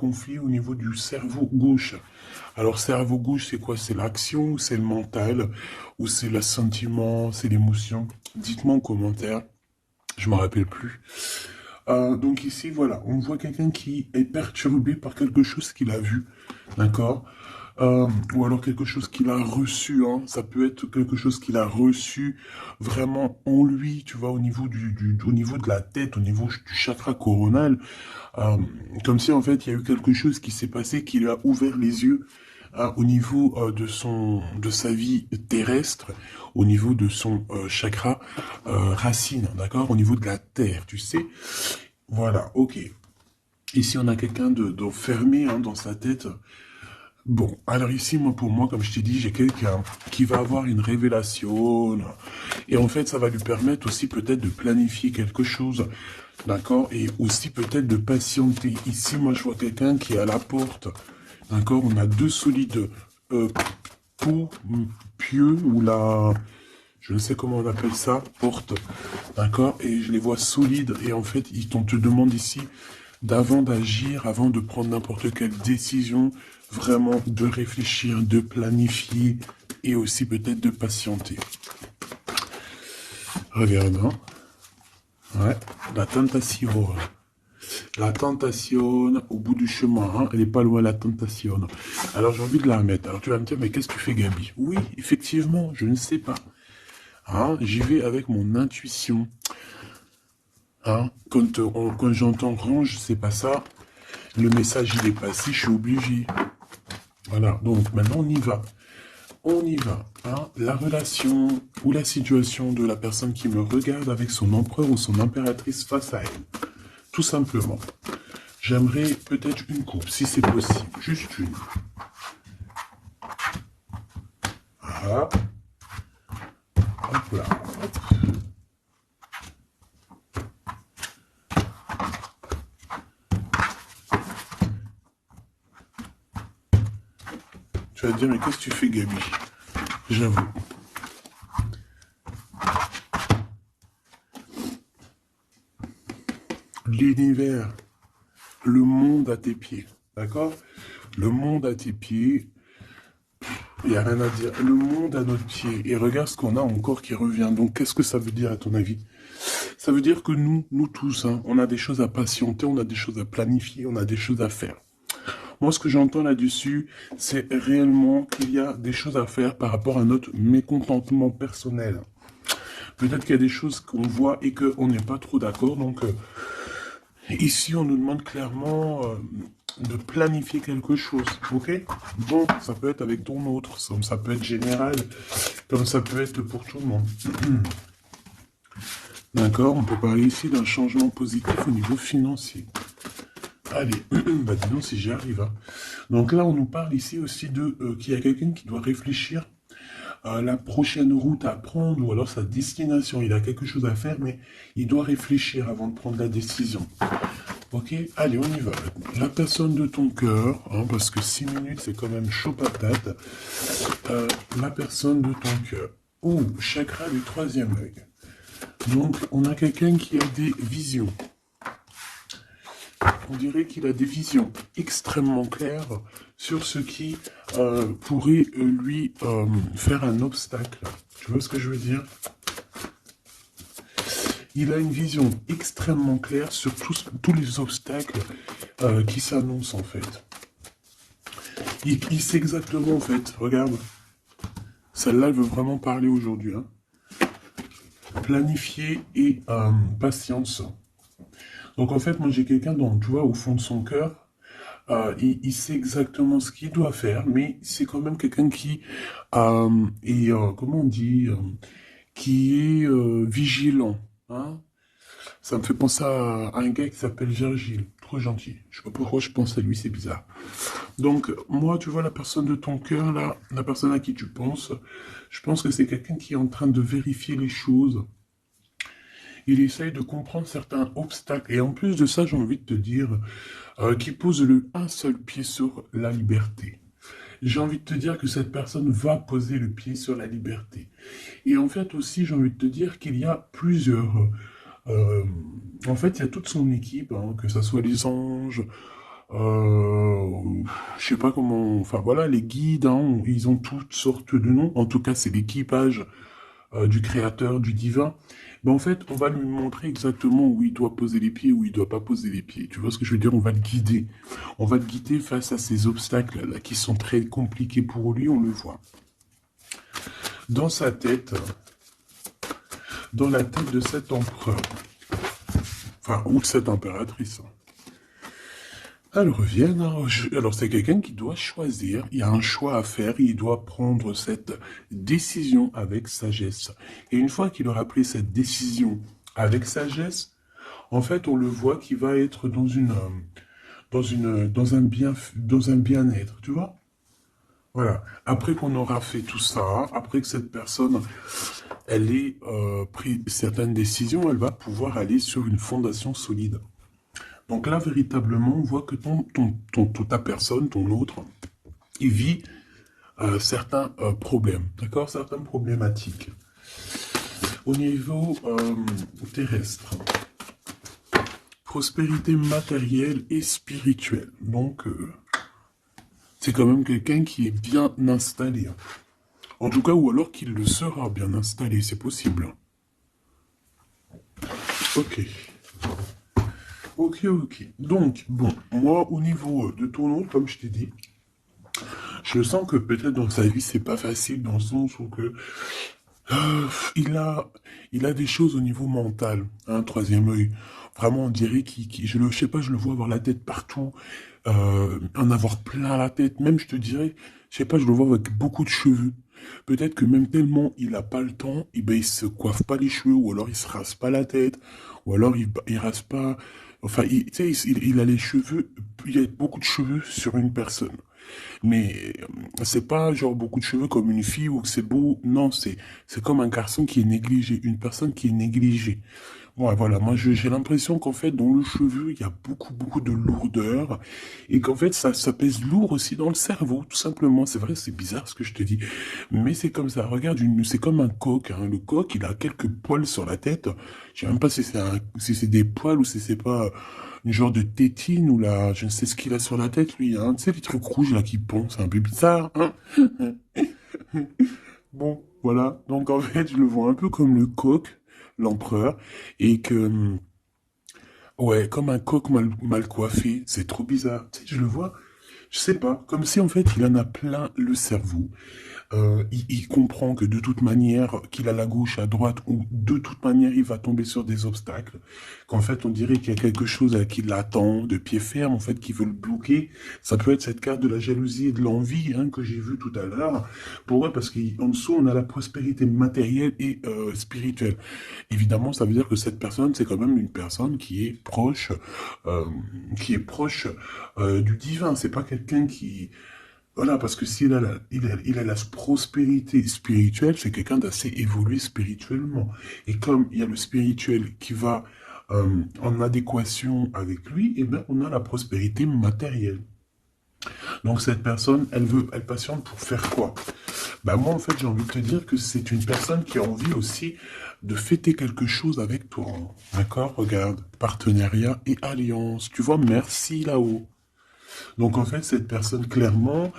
conflit au niveau du cerveau gauche. Alors, cerveau gauche, c'est quoi? C'est l'action, c'est le mental, ou c'est le sentiment, c'est l'émotion? Dites-moi en commentaire, je m'en rappelle plus. Donc ici, voilà, on voit quelqu'un qui est perturbé par quelque chose qu'il a vu, d'accord? Ou alors quelque chose qu'il a reçu, hein. Ça peut être quelque chose qu'il a reçu vraiment en lui, tu vois, au niveau au niveau de la tête, au niveau du chakra coronal. Euh, Comme si en fait il y a eu quelque chose qui s'est passé, qui lui a ouvert les yeux au niveau de sa vie terrestre, au niveau de son chakra racine, d'accord, au niveau de la terre, tu sais. Voilà, ok. Ici on a quelqu'un d'enfermé hein, dans sa tête. Bon, alors ici, moi, pour moi, comme je t'ai dit, j'ai quelqu'un qui va avoir une révélation. Et en fait, ça va lui permettre aussi peut-être de planifier quelque chose. D'accord? Et aussi peut-être de patienter. Ici, moi, je vois quelqu'un qui est à la porte. D'accord? On a deux solides euh, pots pieux ou la... Je ne sais comment on appelle ça, porte. D'accord? Et je les vois solides. Et en fait, on te demande ici d'avant d'agir, avant de prendre n'importe quelle décision, vraiment de réfléchir, de planifier et aussi peut-être de patienter. Regarde, hein. Ouais, la tentation. La tentation au bout du chemin, hein, elle n'est pas loin la tentation. Alors j'ai envie de la remettre. Alors tu vas me dire, mais qu'est-ce que tu fais, Gabi? Oui, effectivement, je ne sais pas. Hein, j'y vais avec mon intuition. Hein, quand j'entends range, c'est pas ça. Le message il est passé, je suis obligé. Voilà, donc maintenant on y va. On y va. Hein. La relation ou la situation de la personne qui me regarde avec son empereur ou son impératrice face à elle. Tout simplement. J'aimerais peut-être une coupe, si c'est possible. Juste une. Voilà. Hop là. Tu vas te dire, mais qu'est-ce que tu fais, Gabi? J'avoue. L'univers, le monde à tes pieds. D'accord? Le monde à tes pieds. Il n'y a rien à dire. Le monde à notre pied. Et regarde ce qu'on a encore qui revient. Donc, qu'est-ce que ça veut dire à ton avis? Ça veut dire que nous tous, hein, on a des choses à patienter, on a des choses à planifier, on a des choses à faire. Moi, ce que j'entends là-dessus, c'est réellement qu'il y a des choses à faire par rapport à notre mécontentement personnel. Peut-être qu'il y a des choses qu'on voit et qu'on n'est pas trop d'accord. Donc, ici, on nous demande clairement de planifier quelque chose. Ok? Bon, ça peut être avec ton autre, ça peut être général, comme ça peut être pour tout le monde. D'accord? On peut parler ici d'un changement positif au niveau financier. Allez, bah dis donc si j'y arrive. Hein. Donc là, on nous parle ici aussi de qu'il y a quelqu'un qui doit réfléchir à la prochaine route à prendre ou alors sa destination. Il a quelque chose à faire, mais il doit réfléchir avant de prendre la décision. Ok, allez, on y va. La personne de ton cœur, hein, parce que 6 minutes, c'est quand même chaud patate. La personne de ton cœur. Oh, chakra du troisième œil. Donc, on a quelqu'un qui a des visions. On dirait qu'il a des visions extrêmement claires sur ce qui pourrait lui faire un obstacle. Tu vois ce que je veux dire? Il a une vision extrêmement claire sur tous les obstacles qui s'annoncent en fait. Il sait exactement en fait, regarde, celle-là elle veut vraiment parler aujourd'hui. Hein. Planifier et patience. Donc en fait, moi j'ai quelqu'un dont, tu vois, au fond de son cœur, il sait exactement ce qu'il doit faire, mais c'est quand même quelqu'un qui est, comment on dit, qui est vigilant. Hein. Ça me fait penser à un gars qui s'appelle Virgile, trop gentil. Je sais pas pourquoi je pense à lui, c'est bizarre. Donc moi, tu vois, la personne de ton cœur, là, la personne à qui tu penses, je pense que c'est quelqu'un qui est en train de vérifier les choses. Il essaye de comprendre certains obstacles. Et en plus de ça, j'ai envie de te dire qu'il pose un seul pied sur la liberté. J'ai envie de te dire que cette personne va poser le pied sur la liberté. Et en fait aussi, j'ai envie de te dire qu'il y a plusieurs... en fait, il y a toute son équipe, hein, que ce soit les anges, Euh, je sais pas comment... Enfin voilà, les guides, hein, ils ont toutes sortes de noms. En tout cas, c'est l'équipage du créateur, du divin. Ben, en fait, on va lui montrer exactement où il doit poser les pieds, où il doit pas poser les pieds. Tu vois ce que je veux dire? On va le guider. On va le guider face à ces obstacles-là qui sont très compliqués pour lui, on le voit. Dans sa tête, dans la tête de cet empereur, enfin, ou de cette impératrice. Elles reviennent. Alors, c'est quelqu'un qui doit choisir. Il y a un choix à faire. Il doit prendre cette décision avec sagesse. Et une fois qu'il aura pris cette décision avec sagesse, en fait, on le voit qu'il va être dans un bien-être, tu vois? Voilà. Après qu'on aura fait tout ça, après que cette personne, elle ait pris certaines décisions, elle va pouvoir aller sur une fondation solide. Donc là, véritablement, on voit que ta personne, ton autre, il vit certains problèmes, d'accord? Certaines problématiques. Au niveau terrestre, prospérité matérielle et spirituelle. Donc, c'est quand même quelqu'un qui est bien installé. En tout cas, ou alors qu'il le sera bien installé, c'est possible. Ok. Ok, ok. Donc, bon, moi, au niveau de ton autre, comme je t'ai dit, je sens que peut-être dans sa vie, c'est pas facile, dans le sens où que il a, il a des choses au niveau mental, hein, troisième œil. Vraiment, on dirait je sais pas, je le vois avoir la tête partout, en avoir plein la tête. Même, je te dirais, je sais pas, je le vois avec beaucoup de cheveux. Peut-être que même tellement il a pas le temps, et ben il se coiffe pas les cheveux, ou alors il se rase pas la tête, ou alors il rase pas. Enfin, tu sais, il a les cheveux, il y a beaucoup de cheveux sur une personne. Mais c'est pas genre beaucoup de cheveux comme une fille ou que c'est beau. Non, c'est comme un garçon qui est négligé, une personne qui est négligée. Ouais, voilà, moi j'ai l'impression qu'en fait dans le cheveu il y a beaucoup de lourdeur et qu'en fait ça pèse lourd aussi dans le cerveau, tout simplement. C'est vrai, c'est bizarre ce que je te dis, mais c'est comme ça. Regarde, c'est comme un coq. Hein. Le coq, il a quelques poils sur la tête. Je sais même pas si c'est des poils ou si c'est pas une genre de tétine ou là, je ne sais ce qu'il a sur la tête, lui, hein. Tu sais, les trucs rouges, là, qui poncent, c'est un peu bizarre, hein. Bon, voilà. Donc, en fait, je le vois un peu comme le coq, l'empereur, et que, ouais, comme un coq mal coiffé, c'est trop bizarre. Tu sais, je le vois, je sais pas, comme si, en fait, il en a plein le cerveau. Il comprend que de toute manière, qu'il a la gauche à droite, ou de toute manière, il va tomber sur des obstacles. Qu'en fait, on dirait qu'il y a quelque chose qui l'attend de pied ferme, en fait, qui veut le bloquer. Ça peut être cette carte de la jalousie et de l'envie hein, que j'ai vue tout à l'heure. Pourquoi? Parce qu'en dessous, on a la prospérité matérielle et spirituelle. Évidemment, ça veut dire que cette personne, c'est quand même une personne euh, qui est proche du divin. C'est pas quelqu'un qui voilà, parce que s'il a il a la prospérité spirituelle, c'est quelqu'un d'assez évolué spirituellement. Et comme il y a le spirituel qui va en adéquation avec lui, eh bien, on a la prospérité matérielle. Donc cette personne, elle patiente pour faire quoi? Ben moi, en fait, j'ai envie de te dire que c'est une personne qui a envie aussi de fêter quelque chose avec toi. D'accord? Regarde, partenariat et alliance. Tu vois, merci là-haut. Donc en fait, cette personne, clairement,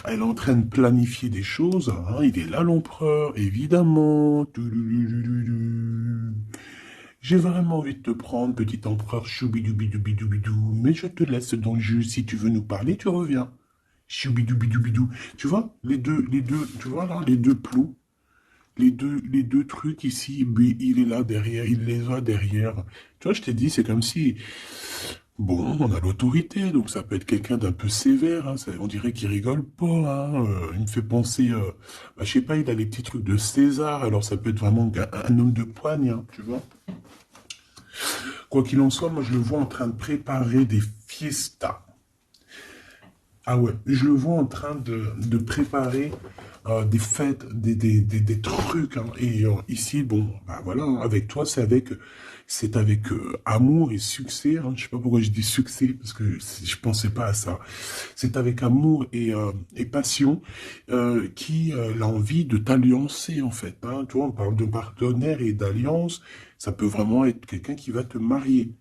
elle est en train de planifier des choses. Hein. Il est là, l'empereur, évidemment. J'ai vraiment envie de te prendre, petit empereur, choubidoubidoubidoubidou. Mais je te laisse dans le jus. Si tu veux nous parler, tu reviens. Choubidoubidou. Tu vois, les deux, tu vois là, les deux plots, les deux trucs ici, mais il est là derrière, il les a derrière. Tu vois, je t'ai dit, c'est comme si bon, on a l'autorité, donc ça peut être quelqu'un d'un peu sévère, hein, on dirait qu'il rigole pas, hein, il me fait penser, je sais pas, il a les petits trucs de César, alors ça peut être vraiment un homme de poigne, hein, tu vois. Quoi qu'il en soit, moi je le vois en train de préparer des fiestas. Ah ouais, je le vois en train de préparer des fêtes, des trucs. Hein. Et ici, bon, bah voilà, hein, avec toi, c'est avec amour et succès. Hein. Je sais pas pourquoi je dis succès, parce que je pensais pas à ça. C'est avec amour et passion qui a envie de t'alliancer, en fait. Hein. Tu vois, on parle de partenaire et d'alliance. Ça peut vraiment être quelqu'un qui va te marier.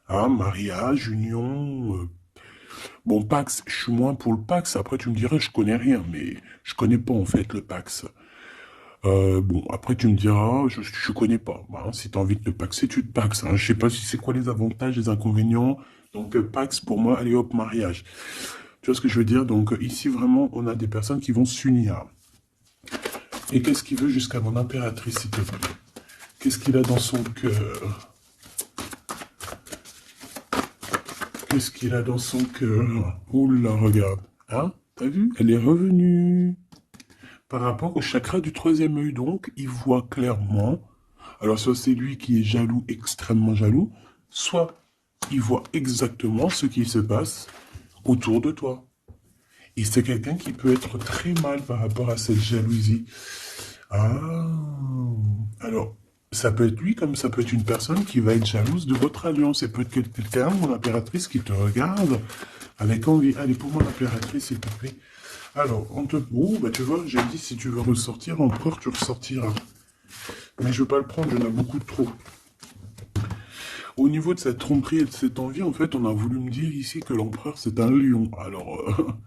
Hein, mariage, union, Bon, Pax, je suis moins pour le Pax. Après, tu me dirais, je connais rien, mais je connais pas, en fait, le Pax. Bon, après, tu me diras, je connais pas. Bah, hein, si tu as envie de te paxer, tu te paxes. Hein. Je sais pas si c'est quoi les avantages, les inconvénients. Donc, Pax, pour moi, allez hop, mariage. Tu vois ce que je veux dire? Donc, ici, vraiment, on a des personnes qui vont s'unir. Et qu'est-ce qu'il veut jusqu'à mon impératrice, s'il te plaît? Qu'est-ce qu'il a dans son cœur? Qu'est-ce qu'il a dans son cœur? Oula, regarde. Hein? T'as vu? Elle est revenue. Par rapport au chakra du troisième œil, donc, il voit clairement. Alors, soit c'est lui qui est jaloux, extrêmement jaloux, soit il voit exactement ce qui se passe autour de toi. Et c'est quelqu'un qui peut être très mal par rapport à cette jalousie. Ah, alors, ça peut être lui comme ça peut être une personne qui va être jalouse de votre alliance. Et peut-être quelqu'un, mon impératrice, qui te regarde avec envie. Allez, pour mon impératrice, s'il te plaît. Alors, on te... Oh, bah tu vois, j'ai dit, si tu veux ressortir, empereur, tu ressortiras. Mais je veux pas le prendre, il y en a beaucoup trop. Au niveau de cette tromperie et de cette envie, en fait, on a voulu me dire ici que l'empereur, c'est un lion. Alors,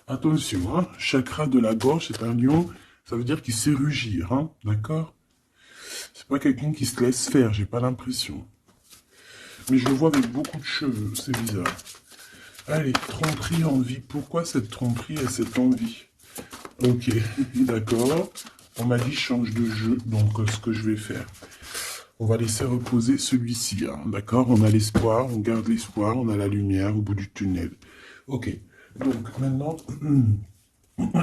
attention, hein, chakra de la gorge, c'est un lion, ça veut dire qu'il sait rugir, hein, d'accord? C'est pas quelqu'un qui se laisse faire, j'ai pas l'impression. Mais je le vois avec beaucoup de cheveux, c'est bizarre. Allez, tromperie, envie. Pourquoi cette tromperie et cette envie? Ok, d'accord. On m'a dit change de jeu, donc ce que je vais faire. On va laisser reposer celui-ci, hein, d'accord? On a l'espoir, on garde l'espoir, on a la lumière au bout du tunnel. Ok, donc maintenant,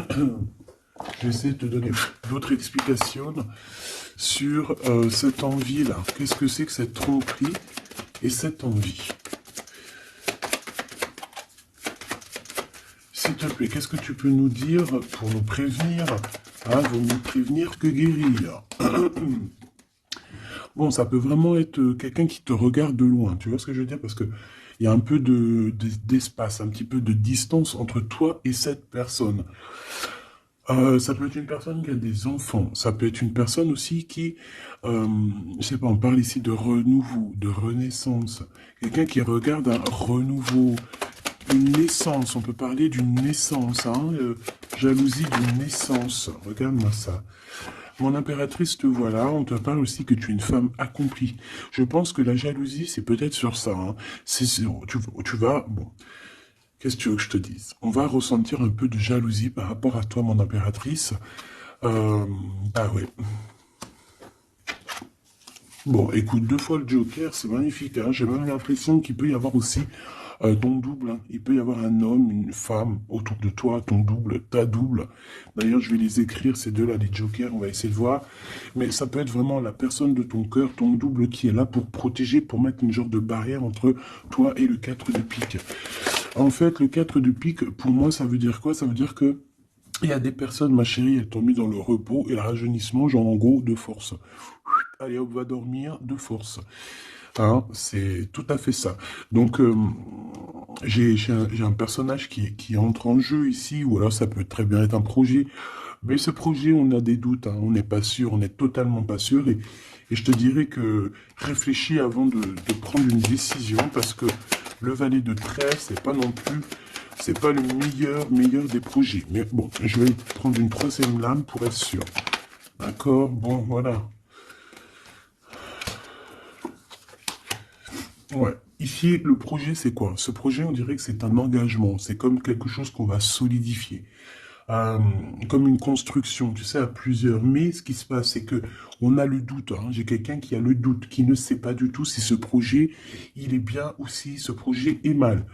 je vais essayer de te donner d'autres explications sur cette envie-là. Qu'est-ce que c'est que cette tromperie et cette envie? S'il te plaît, qu'est-ce que tu peux nous dire pour nous prévenir? Hein, vaut mieux prévenir que guérir. Bon, ça peut vraiment être quelqu'un qui te regarde de loin, tu vois ce que je veux dire? Parce que il y a un peu d'espace, un petit peu de distance entre toi et cette personne. Ça peut être une personne qui a des enfants, ça peut être une personne aussi qui, je sais pas, on parle ici de renouveau, de renaissance. Quelqu'un qui regarde un renouveau, une naissance, on peut parler d'une naissance, hein, jalousie d'une naissance. Regarde-moi ça. Mon impératrice, te voilà, on te parle aussi que tu es une femme accomplie. Je pense que la jalousie, c'est peut-être sur ça. Hein. Tu vas... Bon, qu'est-ce que tu veux que je te dise? On va ressentir un peu de jalousie par rapport à toi, mon impératrice. Bah ouais. Bon, écoute, 2 fois le Joker, c'est magnifique. Hein. J'ai même l'impression qu'il peut y avoir aussi ton double. Hein. Il peut y avoir un homme, une femme autour de toi, ton double, ta double. D'ailleurs, je vais les écrire, ces deux-là, les Jokers, on va essayer de voir. Mais ça peut être vraiment la personne de ton cœur, ton double qui est là pour protéger, pour mettre une genre de barrière entre toi et le 4 de pique. En fait, le 4 de pique, pour moi, ça veut dire quoi? Ça veut dire que il y a des personnes, ma chérie, elles t'ont mis dans le repos et le rajeunissement, genre en gros, de force. Allez hop, va dormir, de force. Hein, c'est tout à fait ça. Donc, j'ai un personnage qui entre en jeu ici, ou alors ça peut très bien être un projet. Mais ce projet, on a des doutes, hein, on n'est pas sûr, on n'est totalement pas sûr. Et je te dirais que réfléchis avant de prendre une décision, parce que le valet de trèfle, c'est pas non plus, c'est pas le meilleur des projets. Mais bon, je vais prendre une troisième lame pour être sûr. D'accord? Bon, voilà. Ouais. Ici, le projet, c'est quoi? Ce projet, on dirait que c'est un engagement. C'est comme quelque chose qu'on va solidifier. Euh, Comme une construction, tu sais, à plusieurs. Mais ce qui se passe, c'est que on a le doute. Hein. J'ai quelqu'un qui a le doute, qui ne sait pas du tout si ce projet, il est bien ou si ce projet est mal.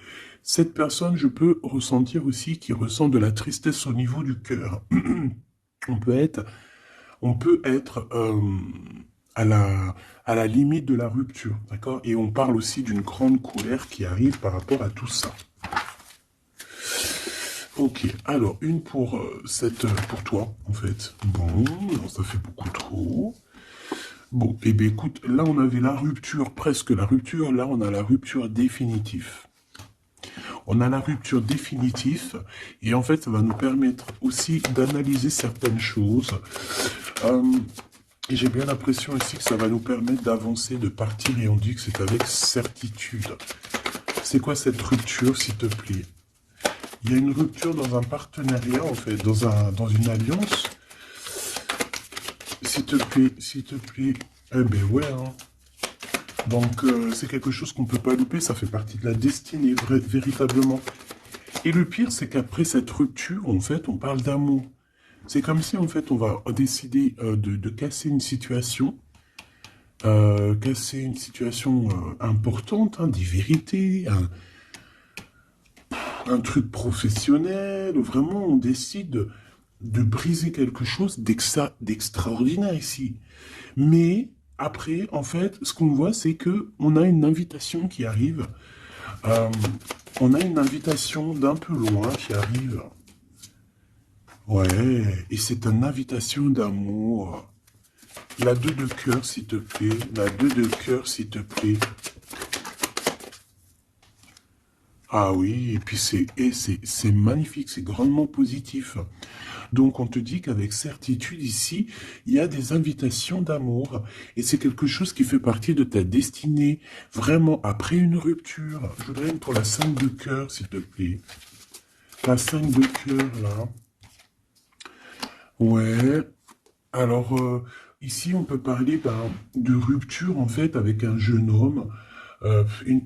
Cette personne, je peux ressentir aussi qui ressent de la tristesse au niveau du cœur. On peut être à la limite de la rupture, d'accord? Et on parle aussi d'une grande colère qui arrive par rapport à tout ça. Ok, alors une pour toi, en fait. Bon, non, ça fait beaucoup trop. Bon, eh bien écoute, là on avait la rupture, presque la rupture, là on a la rupture définitive. On a la rupture définitive, et en fait ça va nous permettre aussi d'analyser certaines choses. Et j'ai bien l'impression aussi que ça va nous permettre d'avancer, de partir, et on dit que c'est avec certitude. C'est quoi cette rupture, s'il te plaît? Il y a une rupture dans un partenariat, en fait, dans une alliance. S'il te plaît, s'il te plaît. Eh ben ouais, hein. Donc, c'est quelque chose qu'on ne peut pas louper, ça fait partie de la destinée, véritablement. Et le pire, c'est qu'après cette rupture, en fait, on parle d'amour. C'est comme si, en fait, on va décider de casser une situation, importante, hein, des vérités, un truc professionnel, où vraiment on décide de briser quelque chose d'extraordinaire ici. Mais après, en fait, ce qu'on voit, c'est que on a une invitation qui arrive. Euh, on a une invitation d'un peu loin qui arrive. Ouais, et c'est une invitation d'amour. La 2 de cœur, s'il te plaît. La 2 de cœur, s'il te plaît. Ah oui, et puis c'est magnifique, c'est grandement positif. Donc on te dit qu'avec certitude ici, il y a des invitations d'amour et c'est quelque chose qui fait partie de ta destinée, vraiment après une rupture. Je voudrais une pour la 5 de cœur, s'il te plaît. La 5 de cœur, là. Ouais. Alors, ici, on peut parler de rupture, en fait, avec un jeune homme, une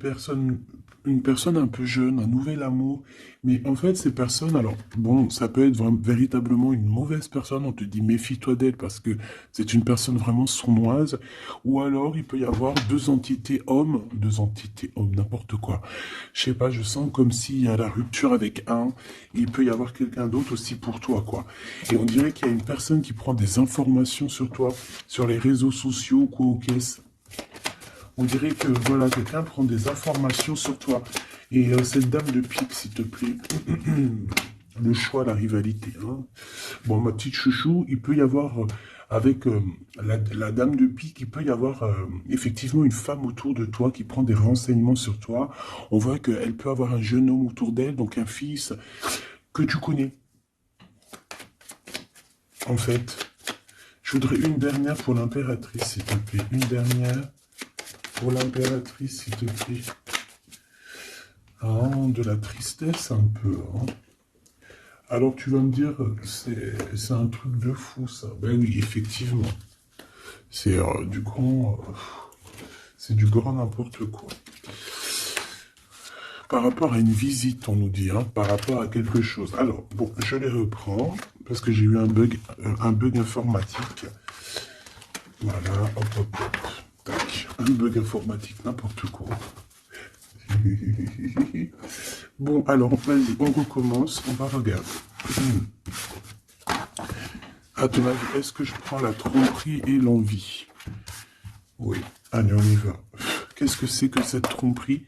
personne un peu jeune, un nouvel amour. Mais en fait, ces personnes, alors, bon, ça peut être véritablement une mauvaise personne, on te dit méfie-toi d'elle parce que c'est une personne vraiment sournoise. Ou alors, il peut y avoir deux entités hommes, n'importe quoi. Je sais pas, je sens comme s'il y a la rupture avec un, et il peut y avoir quelqu'un d'autre aussi pour toi, quoi. Et on dirait qu'il y a une personne qui prend des informations sur toi, sur les réseaux sociaux, quoi, aux caisses. On dirait que, voilà, quelqu'un prend des informations sur toi. Et cette dame de pique, s'il te plaît, le choix, la rivalité. Hein. Bon, ma petite chouchou, il peut y avoir, avec la dame de pique, il peut y avoir effectivement une femme autour de toi qui prend des renseignements sur toi. On voit qu'elle peut avoir un jeune homme autour d'elle, donc un fils que tu connais, en fait. Je voudrais une dernière pour l'impératrice, s'il te plaît. Une dernière pour l'impératrice, s'il te plaît. Ah, de la tristesse un peu. Hein. Alors tu vas me dire, c'est un truc de fou ça. Ben oui, effectivement. C'est c'est du grand n'importe quoi. Par rapport à une visite, on nous dit, hein, par rapport à quelque chose. Alors, bon, je les reprends, parce que j'ai eu un bug informatique. Voilà, hop, hop, hop. Tac, un bug informatique, n'importe quoi. Bon, alors, vas-y, on recommence, on va regarder. À ton avis, est-ce que je prends la tromperie et l'envie? Oui, allez, on y va. Qu'est-ce que c'est que cette tromperie?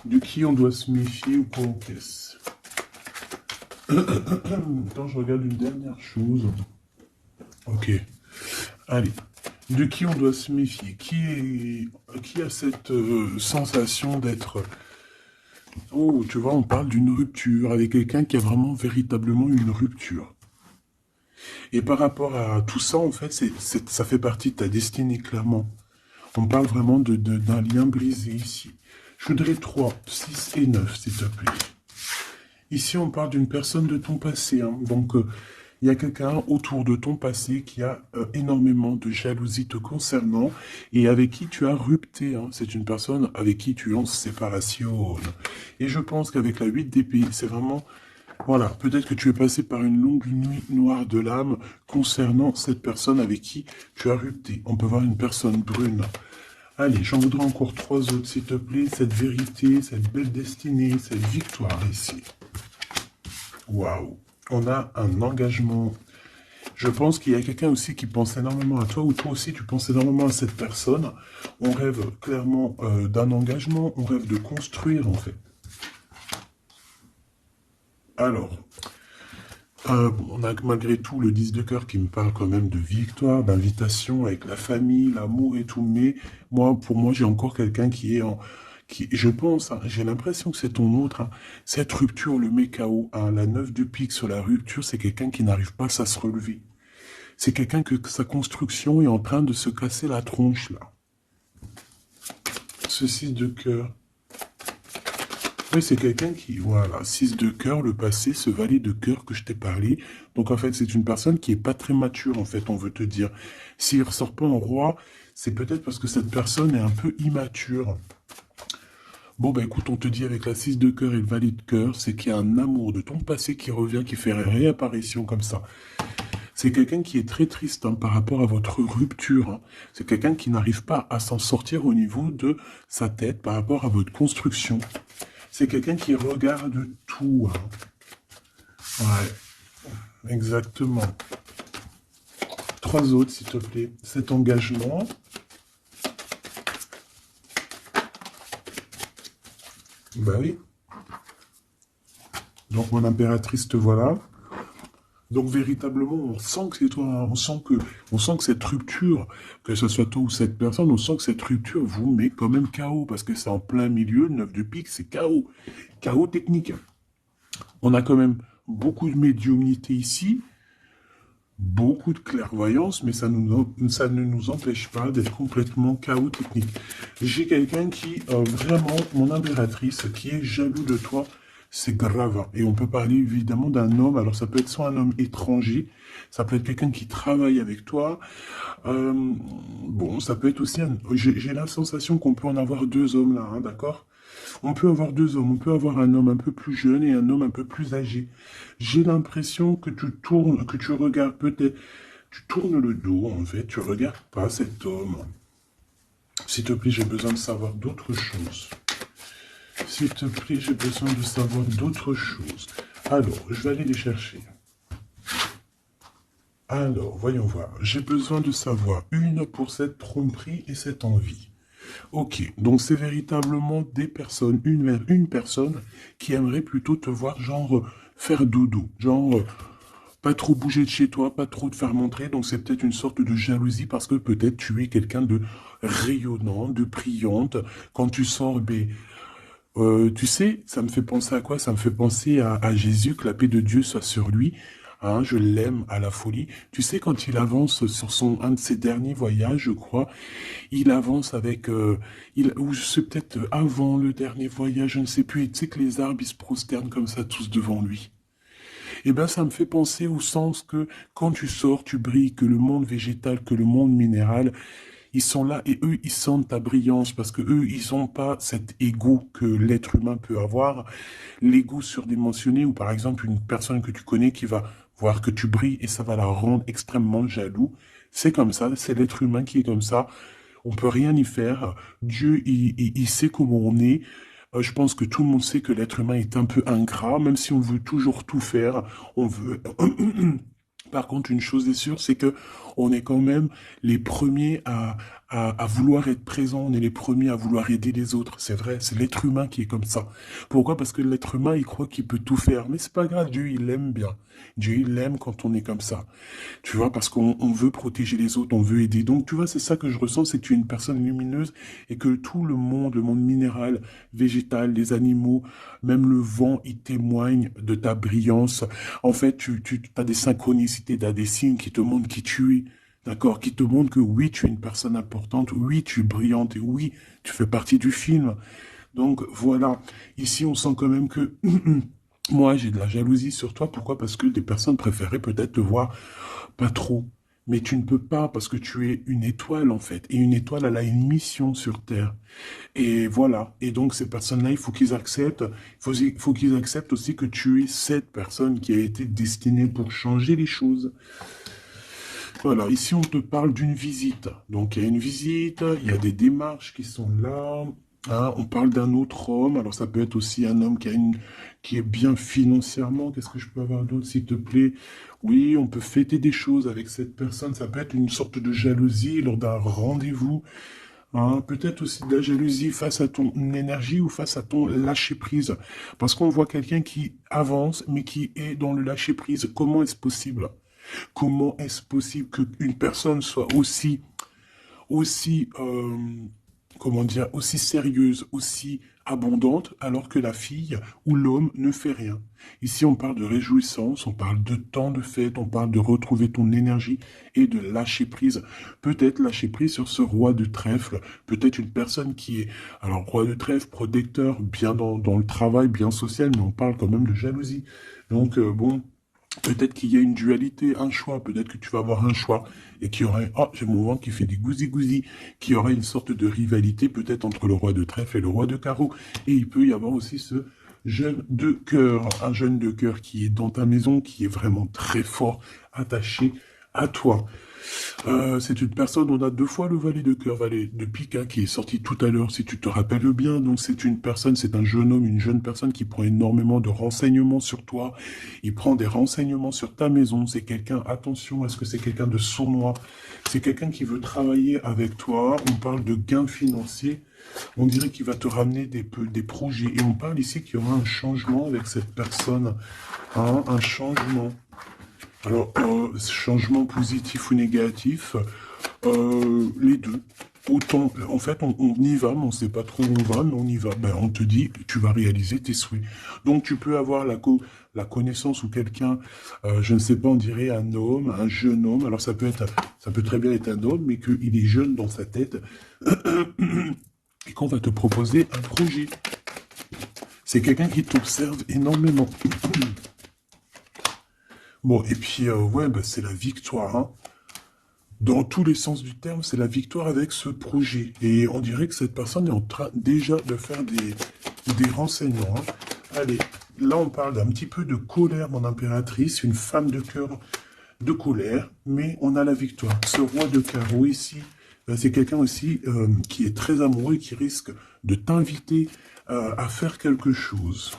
De qui on doit se méfier ou quoi on caisse? Attends, je regarde une dernière chose. Ok. Allez. De qui on doit se méfier? Qui a cette sensation d'être... Oh, tu vois, on parle d'une rupture avec quelqu'un qui a vraiment véritablement une rupture. Et par rapport à tout ça, en fait, ça fait partie de ta destinée, clairement. On parle vraiment d'un lien brisé ici. Je voudrais 3, 6 et 9, s'il te plaît. Ici, on parle d'une personne de ton passé. Hein. Donc, il y a quelqu'un autour de ton passé qui a énormément de jalousie te concernant et avec qui tu as rupté. Hein. C'est une personne avec qui tu es en séparation. Et je pense qu'avec la 8 d'épée, c'est vraiment... Voilà, peut-être que tu es passé par une longue nuit noire de l'âme concernant cette personne avec qui tu as rupté. On peut voir une personne brune. Allez, j'en voudrais encore 3 autres, s'il te plaît. Cette vérité, cette belle destinée, cette victoire ici. Waouh. On a un engagement. Je pense qu'il y a quelqu'un aussi qui pense énormément à toi, ou toi aussi tu penses énormément à cette personne. On rêve clairement d'un engagement, on rêve de construire en fait. Alors, on a malgré tout le 10 de cœur qui me parle quand même de victoire, d'invitation avec la famille, l'amour et tout, mais pour moi, j'ai encore quelqu'un qui est je pense, hein, j'ai l'impression que c'est ton autre, hein, cette rupture le met KO, hein, la 9 de pique sur la rupture, c'est quelqu'un qui n'arrive pas à se relever. C'est quelqu'un que sa construction est en train de se casser la tronche, là. Ce 6 de cœur. Oui, c'est quelqu'un qui, voilà, 6 de cœur, le passé, ce valet de cœur que je t'ai parlé. Donc, en fait, c'est une personne qui est pas très mature, en fait, on veut te dire. S'il ressort pas en roi, c'est peut-être parce que cette personne est un peu immature. Bon, bah écoute, on te dit avec la 6 de cœur et le valet de cœur, c'est qu'il y a un amour de ton passé qui revient, qui fait réapparition comme ça. C'est quelqu'un qui est très triste hein, par rapport à votre rupture. Hein. C'est quelqu'un qui n'arrive pas à s'en sortir au niveau de sa tête par rapport à votre construction. C'est quelqu'un qui regarde tout. Hein. Ouais, exactement. 3 autres, s'il te plaît. Cet engagement. Bah oui. Donc, mon impératrice, te voilà. Donc véritablement, on sent que c'est toi, hein. On sent que cette rupture, que ce soit toi ou cette personne, on sent que cette rupture vous met quand même KO, parce que c'est en plein milieu, le 9 de pique, c'est KO. KO technique. On a quand même beaucoup de médiumnité ici, beaucoup de clairvoyance, mais ça ne nous empêche pas d'être complètement KO technique. J'ai quelqu'un qui, vraiment, mon impératrice, qui est jaloux de toi, c'est grave. Et on peut parler évidemment d'un homme, alors ça peut être soit un homme étranger, ça peut être quelqu'un qui travaille avec toi, euh, bon, ça peut être aussi un... J'ai la sensation qu'on peut en avoir 2 hommes là, hein, d'accord? On peut avoir 2 hommes, on peut avoir un homme un peu plus jeune et un homme un peu plus âgé. J'ai l'impression que tu tournes, que tu regardes peut-être, tu tournes le dos en fait, tu regardes pas cet homme. S'il te plaît, j'ai besoin de savoir d'autres choses. S'il te plaît, j'ai besoin de savoir d'autres choses. Alors, je vais aller les chercher. Alors, voyons voir. J'ai besoin de savoir une pour cette tromperie et cette envie. Ok, donc c'est véritablement des personnes, une personne qui aimerait plutôt te voir genre faire dodo, genre pas trop bouger de chez toi, pas trop te faire montrer, donc c'est peut-être une sorte de jalousie parce que peut-être tu es quelqu'un de rayonnant, de brillante. Quand tu sors, ben, tu sais, ça me fait penser à quoi? Ça me fait penser à Jésus, que la paix de Dieu soit sur lui. Hein, je l'aime à la folie. Tu sais, quand il avance sur un de ses derniers voyages, je crois, il avance avec, ou c'est peut-être avant le dernier voyage, je ne sais plus. Et tu sais que les arbres, ils se prosternent comme ça, tous devant lui. Eh ben, ça me fait penser au sens que quand tu sors, tu brilles, que le monde végétal, que le monde minéral, ils sont là et eux, ils sentent ta brillance parce que eux, ils n'ont pas cet ego que l'être humain peut avoir, l'ego surdimensionné ou par exemple une personne que tu connais qui va voir que tu brilles et ça va la rendre extrêmement jaloux. C'est comme ça, c'est l'être humain qui est comme ça. On peut rien y faire. Dieu, il sait comment on est. Je pense que tout le monde sait que l'être humain est un peu ingrat, même si on veut toujours tout faire. On veut Par contre, une chose est sûre, c'est que on est quand même les premiers à vouloir être présents, on est les premiers à vouloir aider les autres. C'est vrai, c'est l'être humain qui est comme ça. Pourquoi? Parce que l'être humain, il croit qu'il peut tout faire. Mais c'est pas grave, Dieu, il l'aime bien. Dieu, il l'aime quand on est comme ça. Tu vois, parce qu'on veut protéger les autres, on veut aider. Donc, tu vois, c'est ça que je ressens, c'est que tu es une personne lumineuse et que tout le monde minéral, végétal, les animaux, même le vent, il témoigne de ta brillance. En fait, tu as des synchronicités, t'as des signes qui te montrent qui tu es. D'accord, qui te montrent que oui, tu es une personne importante, oui, tu es brillante et oui, tu fais partie du film. Donc voilà, ici on sent quand même que moi j'ai de la jalousie sur toi. Pourquoi? Parce que des personnes préféraient peut-être te voir pas trop. Mais tu ne peux pas parce que tu es une étoile en fait. Et une étoile, elle a une mission sur Terre. Et voilà. Et donc ces personnes-là, il faut qu'ils acceptent. Il faut qu'ils acceptent aussi que tu es cette personne qui a été destinée pour changer les choses. Voilà, ici on te parle d'une visite. Donc il y a une visite, il y a des démarches qui sont là. Hein, on parle d'un autre homme. Alors ça peut être aussi un homme qui est bien financièrement. Qu'est-ce que je peux avoir d'autre, s'il te plaît? Oui, on peut fêter des choses avec cette personne. Ça peut être une sorte de jalousie lors d'un rendez-vous. Hein, peut-être aussi de la jalousie face à ton énergie ou face à ton lâcher-prise. Parce qu'on voit quelqu'un qui avance, mais qui est dans le lâcher-prise. Comment est-ce possible? Comment est-ce possible qu'une personne soit aussi comment dire, aussi sérieuse, aussi abondante, alors que la fille ou l'homme ne fait rien. Ici, on parle de réjouissance, on parle de temps de fête, on parle de retrouver ton énergie et de lâcher prise. Peut-être lâcher prise sur ce roi de trèfle, peut-être une personne qui est, alors roi de trèfle, protecteur, bien dans le travail, bien social, mais on parle quand même de jalousie. Donc, bon, peut-être qu'il y a une dualité, un choix. Peut-être que tu vas avoir un choix et qu'il y aurait, oh, j'ai mon ventre qui fait des gousi-gousi, qu'il y aurait une sorte de rivalité peut-être entre le roi de trèfle et le roi de carreau. Et il peut y avoir aussi ce jeune de cœur, un jeune de cœur qui est dans ta maison, qui est vraiment très fort, attaché à toi. C'est une personne, on a deux fois le valet de cœur, valet de pique, hein, qui est sorti tout à l'heure, si tu te rappelles bien. Donc c'est une personne, c'est un jeune homme, une jeune personne qui prend énormément de renseignements sur toi. Il prend des renseignements sur ta maison. C'est quelqu'un, attention, est-ce que c'est quelqu'un de sournois? C'est quelqu'un qui veut travailler avec toi. On parle de gains financiers. On dirait qu'il va te ramener des projets. Et on parle ici qu'il y aura un changement avec cette personne. Hein, un changement. Alors, changement positif ou négatif, les deux. Autant, en fait, on y va, mais on ne sait pas trop où on va, mais on y va. Ben, on te dit, tu vas réaliser tes souhaits. Donc, tu peux avoir la connaissance ou quelqu'un, je ne sais pas, on dirait un homme, un jeune homme. Alors, ça peut très bien être un homme, mais qu'il est jeune dans sa tête et qu'on va te proposer un projet. C'est quelqu'un qui t'observe énormément. Bon, et puis, ouais, bah, c'est la victoire, hein. Dans tous les sens du terme, c'est la victoire avec ce projet. Et on dirait que cette personne est en train déjà de faire des renseignements, hein. Allez, là, on parle d'un petit peu de colère, mon impératrice, une femme de cœur de colère, mais on a la victoire. Ce roi de carreau ici, c'est quelqu'un aussi qui est très amoureux et qui risque de t'inviter à faire quelque chose.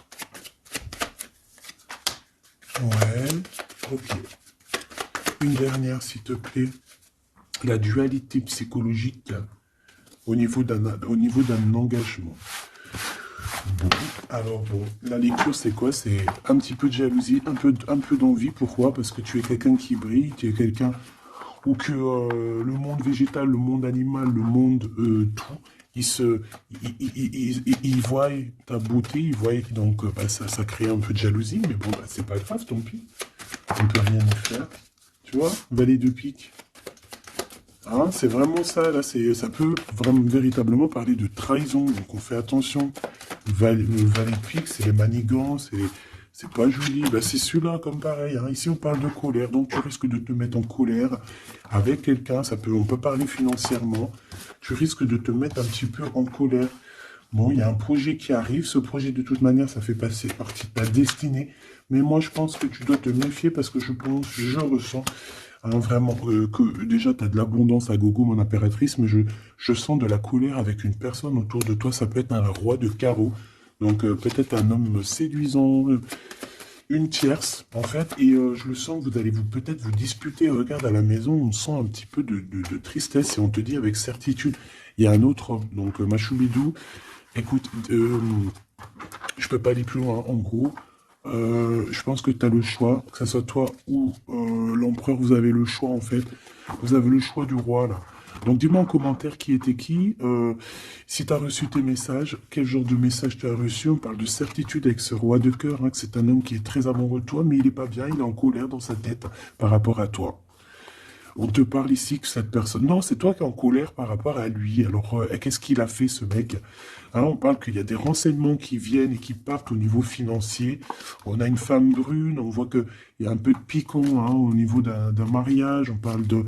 Ouais, ok. Une dernière, s'il te plaît. La dualité psychologique au niveau d'un engagement. Bon, alors bon, la lecture c'est quoi? C'est un petit peu de jalousie, un peu d'envie. Pourquoi? Parce que tu es quelqu'un qui brille, tu es quelqu'un ou que le monde végétal, le monde animal, le monde tout, il voit ta beauté, il voit donc bah, ça crée un peu de jalousie, mais bon, bah, c'est pas grave, tant pis, on peut rien y faire. Tu vois, valet de pique. Hein, c'est vraiment ça, là, ça peut vraiment véritablement parler de trahison, donc on fait attention. Le valet de pique, c'est les manigances, c'est pas joli. Bah, c'est celui-là, comme pareil, hein. Ici, on parle de colère, donc tu risques de te mettre en colère avec quelqu'un, on peut parler financièrement, tu risques de te mettre un petit peu en colère. Bon, il y a un projet qui arrive, ce projet, de toute manière, ça fait passer partie de ta destinée, mais moi, je pense que tu dois te méfier parce que je ressens hein, vraiment, que déjà, tu as de l'abondance à gogo, mon impératrice, mais je sens de la colère avec une personne autour de toi. Ça peut être un roi de carreau, donc peut-être un homme séduisant, une tierce, en fait, et je le sens que vous allez peut-être vous disputer. Regarde, à la maison, on sent un petit peu de tristesse, et on te dit avec certitude, il y a un autre homme. Donc, Machoubidou, écoute, je peux pas aller plus loin, en gros. Je pense que tu as le choix, que ce soit toi ou l'empereur, vous avez le choix en fait. Vous avez le choix du roi là. Donc dis-moi en commentaire qui était qui. Si tu as reçu tes messages, quel genre de message tu as reçu. On parle de certitude avec ce roi de cœur, hein, que c'est un homme qui est très amoureux de toi, mais il est pas bien, il est en colère dans sa tête par rapport à toi. On te parle ici que cette personne... Non, c'est toi qui es en colère par rapport à lui. Alors, qu'est-ce qu'il a fait, ce mec? Hein, on parle qu'il y a des renseignements qui viennent et qui partent au niveau financier. On a une femme brune, on voit qu'il y a un peu de piquant hein, au niveau d'un mariage. On parle de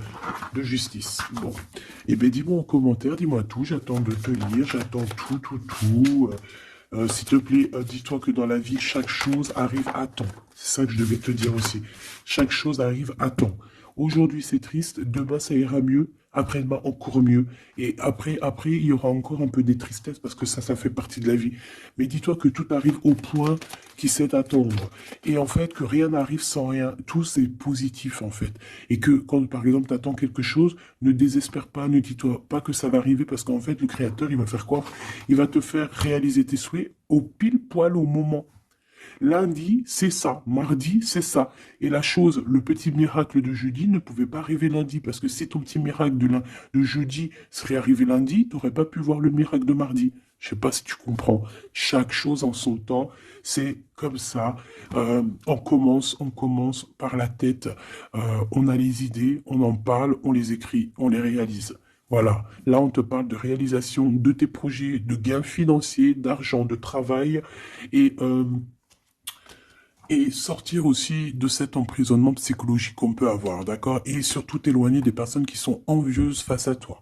justice. Bon. Eh bien, dis-moi en commentaire, dis-moi tout. J'attends de te lire, j'attends tout. S'il te plaît, dis-toi que dans la vie, chaque chose arrive à temps. C'est ça que je devais te dire aussi. Chaque chose arrive à temps. Aujourd'hui, c'est triste. Demain, ça ira mieux. Après-demain, encore mieux. Et après, il y aura encore un peu des tristesses parce que ça fait partie de la vie. Mais dis-toi que tout arrive au point qui sait attendre. Et en fait, que rien n'arrive sans rien. Tout, c'est positif, en fait. Et que quand, par exemple, tu attends quelque chose, ne désespère pas, ne dis-toi pas que ça va arriver parce qu'en fait, le Créateur, il va faire quoi? Il va te faire réaliser tes souhaits au pile poil au moment. Lundi, c'est ça. Mardi, c'est ça. Et la chose, le petit miracle de jeudi ne pouvait pas arriver lundi, parce que si ton petit miracle de jeudi serait arrivé lundi, tu n'aurais pas pu voir le miracle de mardi. Je sais pas si tu comprends. Chaque chose en son temps, c'est comme ça. On commence par la tête. On a les idées, on en parle, on les écrit, on les réalise. Voilà, là on te parle de réalisation de tes projets, de gains financiers, d'argent, de travail et, euh, et sortir aussi de cet emprisonnement psychologique qu'on peut avoir, d'accord? Et surtout t'éloigner des personnes qui sont envieuses face à toi.